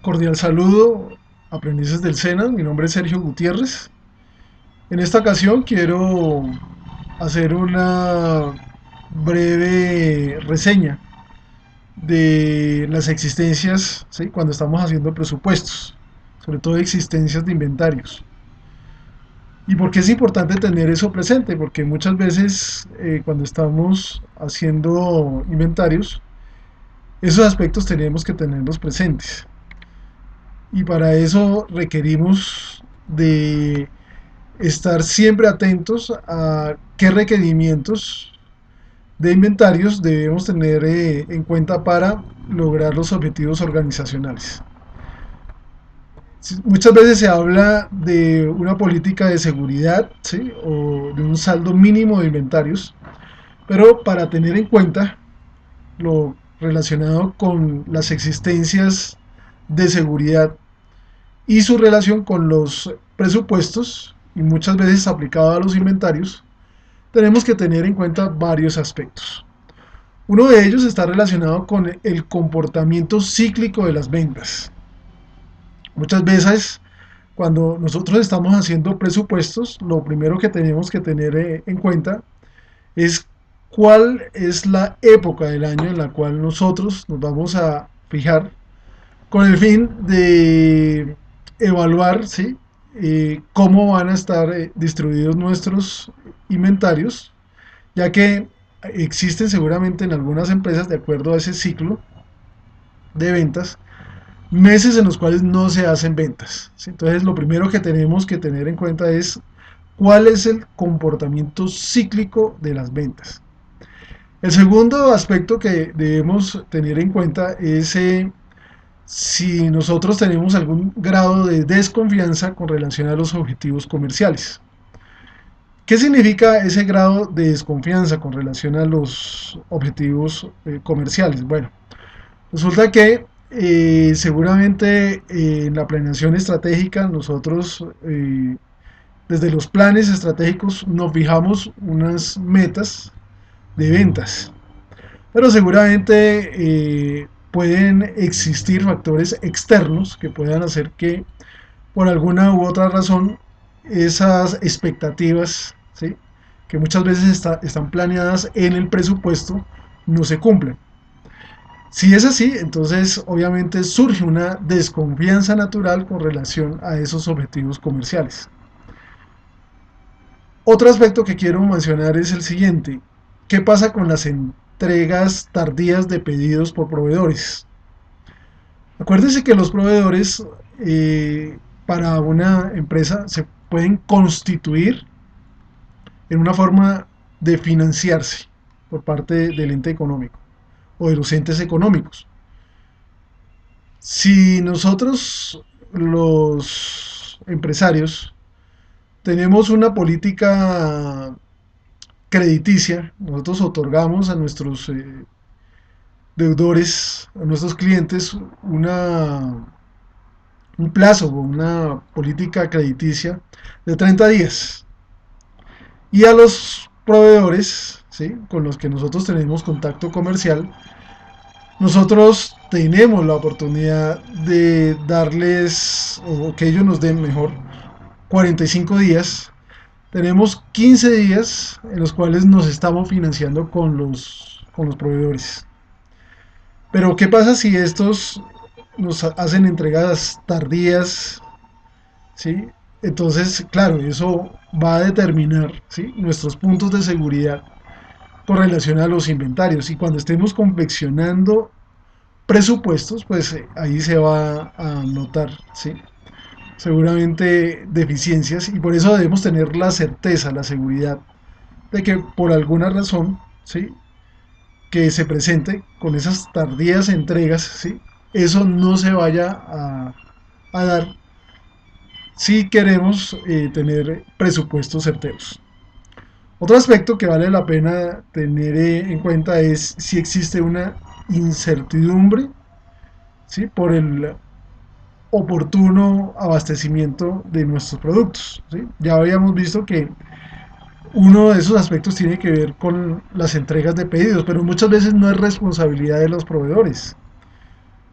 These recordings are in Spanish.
Cordial saludo, aprendices del SENA. Mi nombre es Sergio Gutiérrez. En esta ocasión quiero hacer una breve reseña de las existencias, ¿sí? Cuando estamos haciendo presupuestos, sobre todo existencias de inventarios. ¿Y por qué es importante tener eso presente? Porque muchas veces cuando estamos haciendo inventarios, esos aspectos tenemos que tenerlos presentes. Y para eso requerimos de estar siempre atentos a qué requerimientos de inventarios debemos tener en cuenta para lograr los objetivos organizacionales. Muchas veces se habla de una política de seguridad, ¿sí? O de un saldo mínimo de inventarios, pero para tener en cuenta lo relacionado con las existencias de seguridad y su relación con los presupuestos, y muchas veces aplicado a los inventarios, tenemos que tener en cuenta varios aspectos. Uno de ellos está relacionado con el comportamiento cíclico de las ventas. Muchas veces, cuando nosotros estamos haciendo presupuestos, lo primero que tenemos que tener en cuenta es cuál es la época del año en la cual nosotros nos vamos a fijar con el fin de evaluar, ¿sí? Cómo van a estar distribuidos nuestros inventarios, ya que existen seguramente en algunas empresas, de acuerdo a ese ciclo de ventas, meses en los cuales no se hacen ventas, ¿sí? Entonces lo primero que tenemos que tener en cuenta es cuál es el comportamiento cíclico de las ventas. El segundo aspecto que debemos tener en cuenta es si nosotros tenemos algún grado de desconfianza con relación a los objetivos comerciales. ¿Qué significa ese grado de desconfianza con relación a los objetivos comerciales? Bueno, resulta que seguramente en la planeación estratégica nosotros desde los planes estratégicos nos fijamos unas metas de ventas, pero seguramente pueden existir factores externos que puedan hacer que por alguna u otra razón esas expectativas, ¿sí? Que muchas veces están planeadas en el presupuesto, no se cumplen. Si es así, entonces obviamente surge una desconfianza natural con relación a esos objetivos comerciales. Otro aspecto que quiero mencionar es el siguiente. ¿Qué pasa con las entregas tardías de pedidos por proveedores? Acuérdense que los proveedores para una empresa se pueden constituir en una forma de financiarse por parte del ente económico o de los entes económicos. Si nosotros, los empresarios, tenemos una política crediticia, nosotros otorgamos a nuestros deudores, a nuestros clientes, un plazo o una política crediticia de 30 días. Y a los proveedores, ¿sí? Con los que nosotros tenemos contacto comercial, nosotros tenemos la oportunidad de darles, o que ellos nos den mejor, 45 días. Tenemos 15 días en los cuales nos estamos financiando con los proveedores. Pero ¿qué pasa si estos nos hacen entregas tardías? ¿Sí? Entonces, claro, eso va a determinar, ¿sí? Nuestros puntos de seguridad con relación a los inventarios. Y cuando estemos confeccionando presupuestos, pues ahí se va a notar, ¿sí? Seguramente deficiencias, y por eso debemos tener la certeza, la seguridad de que por alguna razón, ¿sí? Que se presente con esas tardías entregas, ¿sí? Eso no se vaya a dar si queremos tener presupuestos certeros. Otro aspecto que vale la pena tener en cuenta es si existe una incertidumbre, ¿sí? Por el oportuno abastecimiento de nuestros productos, ¿sí? Ya habíamos visto que uno de esos aspectos tiene que ver con las entregas de pedidos, pero muchas veces no es responsabilidad de los proveedores.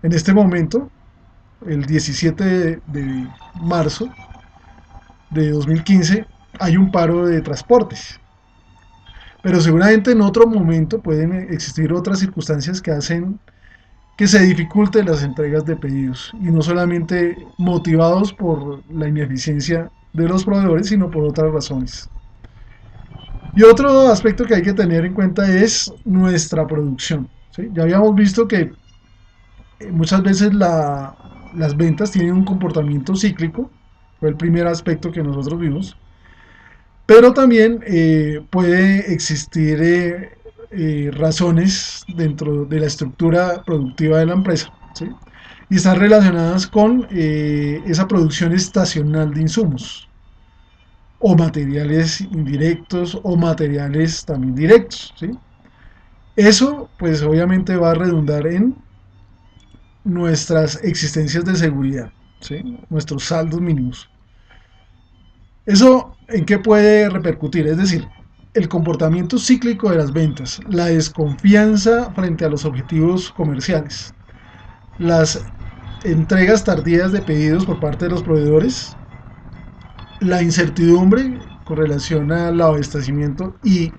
En este momento, el 17 de marzo de 2015, hay un paro de transportes. Pero seguramente en otro momento pueden existir otras circunstancias que hacen que se dificulte las entregas de pedidos y no solamente motivados por la ineficiencia de los proveedores, sino por otras razones. Y otro aspecto que hay que tener en cuenta es nuestra producción. ¿Sí? Ya habíamos visto que muchas veces las ventas tienen un comportamiento cíclico, fue el primer aspecto que nosotros vimos, pero también puede existir razones dentro de la estructura productiva de la empresa, ¿sí? Y están relacionadas con esa producción estacional de insumos o materiales indirectos o materiales también directos, ¿sí? Eso pues obviamente va a redundar en nuestras existencias de seguridad, ¿sí? Nuestros saldos mínimos. ¿Eso en qué puede repercutir? Es decir, el comportamiento cíclico de las ventas, la desconfianza frente a los objetivos comerciales, las entregas tardías de pedidos por parte de los proveedores, la incertidumbre con relación al abastecimiento y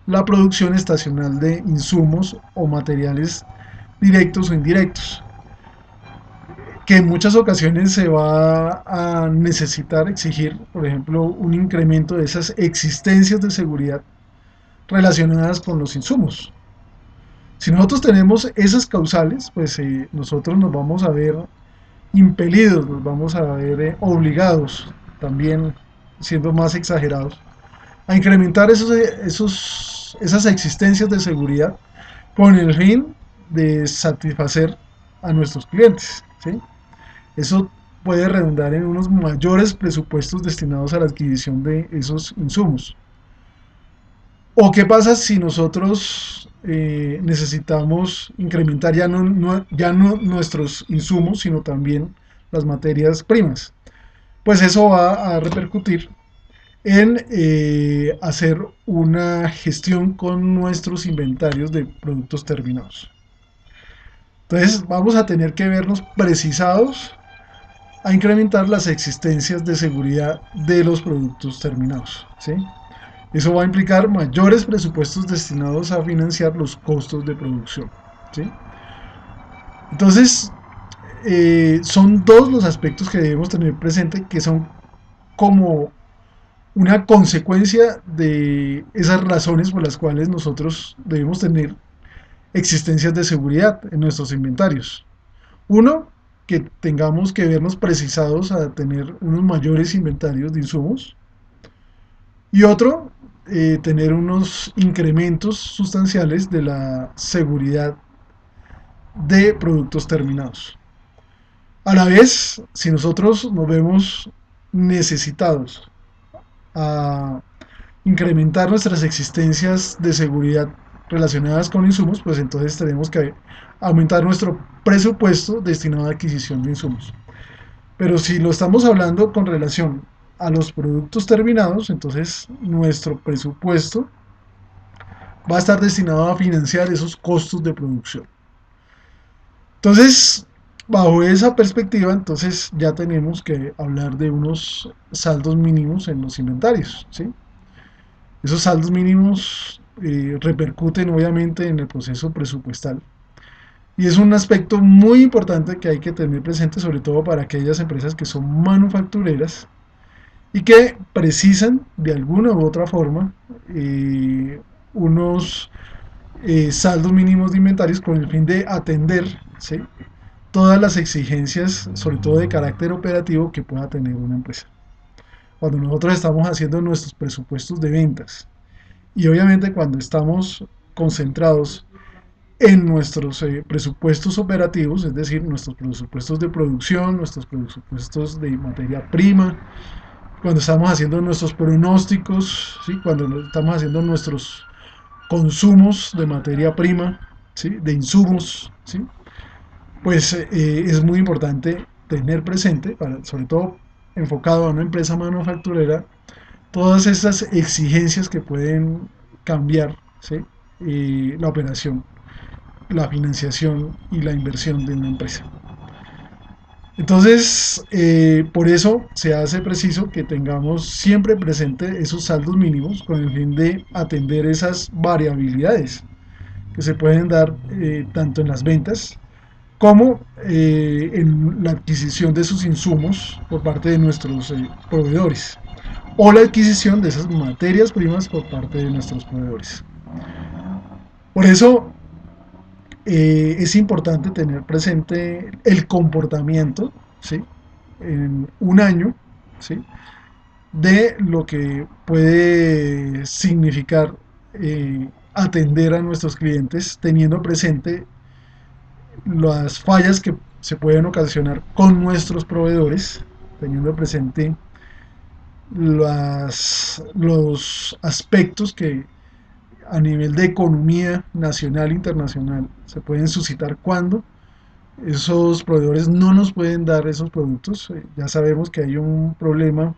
la producción estacional de insumos o materiales directos o indirectos, que en muchas ocasiones se va a necesitar exigir, por ejemplo, un incremento de esas existencias de seguridad relacionadas con los insumos. Si nosotros tenemos esas causales, pues nosotros nos vamos a ver impelidos, nos vamos a ver obligados, también siendo más exagerados, a incrementar esas existencias de seguridad con el fin de satisfacer a nuestros clientes, ¿sí? Eso puede redundar en unos mayores presupuestos destinados a la adquisición de esos insumos. ¿O qué pasa si nosotros necesitamos incrementar ya no nuestros insumos, sino también las materias primas? Pues eso va a repercutir en hacer una gestión con nuestros inventarios de productos terminados. Entonces vamos a tener que vernos precisados a incrementar las existencias de seguridad de los productos terminados, ¿sí? Eso va a implicar mayores presupuestos destinados a financiar los costos de producción, ¿sí? Entonces, son dos los aspectos que debemos tener presente, que son como una consecuencia de esas razones por las cuales nosotros debemos tener existencias de seguridad en nuestros inventarios. Uno, que tengamos que vernos precisados a tener unos mayores inventarios de insumos. Y otro, tener unos incrementos sustanciales de la seguridad de productos terminados. A la vez, si nosotros nos vemos necesitados a incrementar nuestras existencias de seguridad relacionadas con insumos, pues entonces tenemos que aumentar nuestro presupuesto destinado a adquisición de insumos. Pero si lo estamos hablando con relación a los productos terminados, entonces nuestro presupuesto va a estar destinado a financiar esos costos de producción. Entonces, bajo esa perspectiva, entonces ya tenemos que hablar de unos saldos mínimos en los inventarios, ¿sí? Esos saldos mínimos repercuten obviamente en el proceso presupuestal. Y es un aspecto muy importante que hay que tener presente, sobre todo para aquellas empresas que son manufactureras y que precisan de alguna u otra forma unos saldos mínimos de inventarios con el fin de atender, ¿sí?, todas las exigencias, sobre todo de carácter operativo, que pueda tener una empresa. Cuando nosotros estamos haciendo nuestros presupuestos de ventas y obviamente cuando estamos concentrados en nuestros presupuestos operativos, es decir, nuestros presupuestos de producción, nuestros presupuestos de materia prima, cuando estamos haciendo nuestros pronósticos, ¿sí?, cuando estamos haciendo nuestros consumos de materia prima, ¿sí?, de insumos, ¿sí?, pues es muy importante tener presente, sobre todo enfocado a una empresa manufacturera, todas esas exigencias que pueden cambiar, ¿sí?, la operación, la financiación y la inversión de una empresa. Entonces, por eso se hace preciso que tengamos siempre presente esos saldos mínimos con el fin de atender esas variabilidades que se pueden dar tanto en las ventas como en la adquisición de sus insumos por parte de nuestros proveedores o la adquisición de esas materias primas por parte de nuestros proveedores. Por eso es importante tener presente el comportamiento, ¿sí? En un año, ¿sí? De lo que puede significar atender a nuestros clientes teniendo presente las fallas que se pueden ocasionar con nuestros proveedores, teniendo presente los aspectos que a nivel de economía nacional e internacional se pueden suscitar cuando esos proveedores no nos pueden dar esos productos. Ya sabemos que hay un problema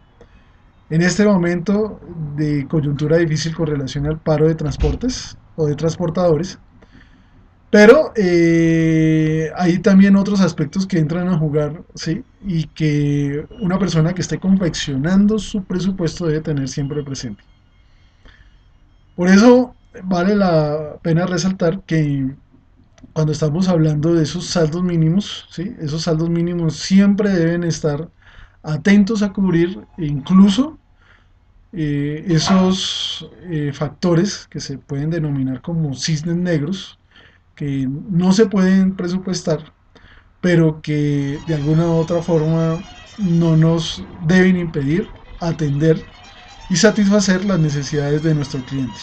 en este momento de coyuntura difícil con relación al paro de transportes o de transportadores. Pero hay también otros aspectos que entran a jugar, ¿sí? Y que una persona que esté confeccionando su presupuesto debe tener siempre presente. Por eso vale la pena resaltar que cuando estamos hablando de esos saldos mínimos, ¿sí? Esos saldos mínimos siempre deben estar atentos a cubrir incluso esos factores que se pueden denominar como cisnes negros, que no se pueden presupuestar, pero que de alguna u otra forma no nos deben impedir atender y satisfacer las necesidades de nuestro cliente.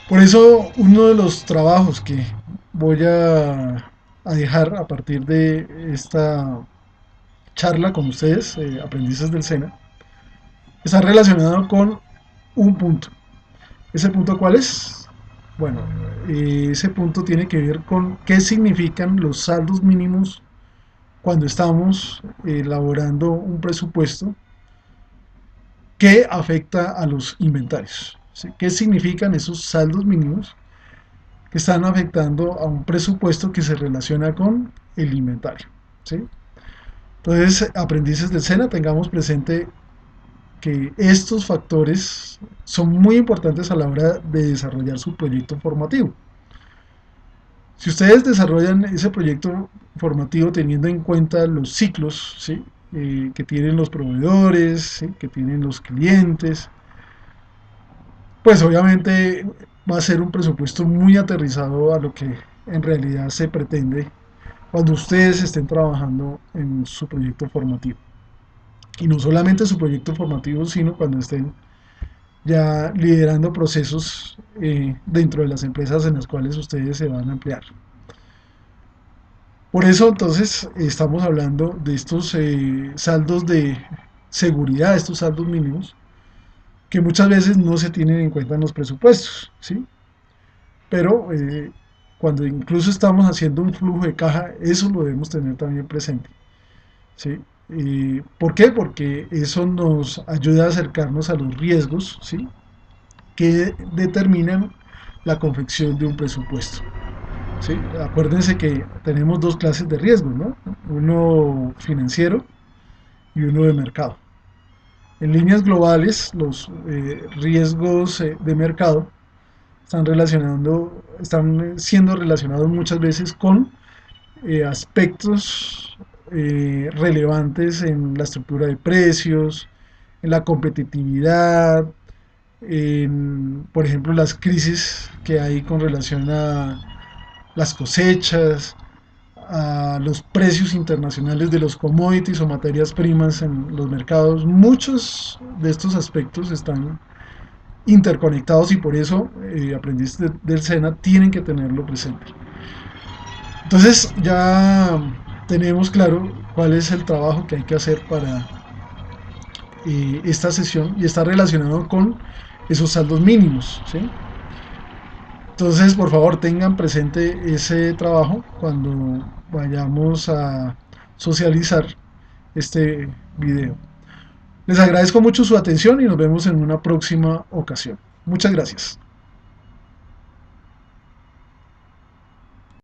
Por eso uno de los trabajos que voy a dejar a partir de esta charla con ustedes, aprendices del SENA, está relacionado con un punto. ¿Ese punto cuál es? Bueno, ese punto tiene que ver con qué significan los saldos mínimos cuando estamos elaborando un presupuesto que afecta a los inventarios. ¿Sí? ¿Qué significan esos saldos mínimos que están afectando a un presupuesto que se relaciona con el inventario? ¿Sí? Entonces, aprendices del SENA, tengamos presente que estos factores son muy importantes a la hora de desarrollar su proyecto formativo. Si ustedes desarrollan ese proyecto formativo teniendo en cuenta los ciclos, ¿sí? Que tienen los proveedores, ¿sí? Que tienen los clientes, pues obviamente va a ser un presupuesto muy aterrizado a lo que en realidad se pretende cuando ustedes estén trabajando en su proyecto formativo. Y no solamente su proyecto formativo, sino cuando estén ya liderando procesos dentro de las empresas en las cuales ustedes se van a emplear. Por eso entonces estamos hablando de estos saldos de seguridad, estos saldos mínimos, que muchas veces no se tienen en cuenta en los presupuestos, ¿sí? Pero cuando incluso estamos haciendo un flujo de caja, eso lo debemos tener también presente, ¿sí? ¿Por qué? Porque eso nos ayuda a acercarnos a los riesgos, ¿sí? Que determinan la confección de un presupuesto. ¿Sí? Acuérdense que tenemos dos clases de riesgos, ¿no? Uno financiero y uno de mercado. En líneas globales, los riesgos de mercado están siendo relacionados muchas veces con aspectos relevantes en la estructura de precios, en la competitividad, en, por ejemplo, las crisis que hay con relación a las cosechas, a los precios internacionales de los commodities o materias primas en los mercados. Muchos de estos aspectos están interconectados y por eso aprendices del SENA tienen que tenerlo presente. Entonces ya tenemos claro cuál es el trabajo que hay que hacer para esta sesión y está relacionado con esos saldos mínimos, ¿sí? Entonces, por favor, tengan presente ese trabajo cuando vayamos a socializar este video. Les agradezco mucho su atención y nos vemos en una próxima ocasión. Muchas gracias.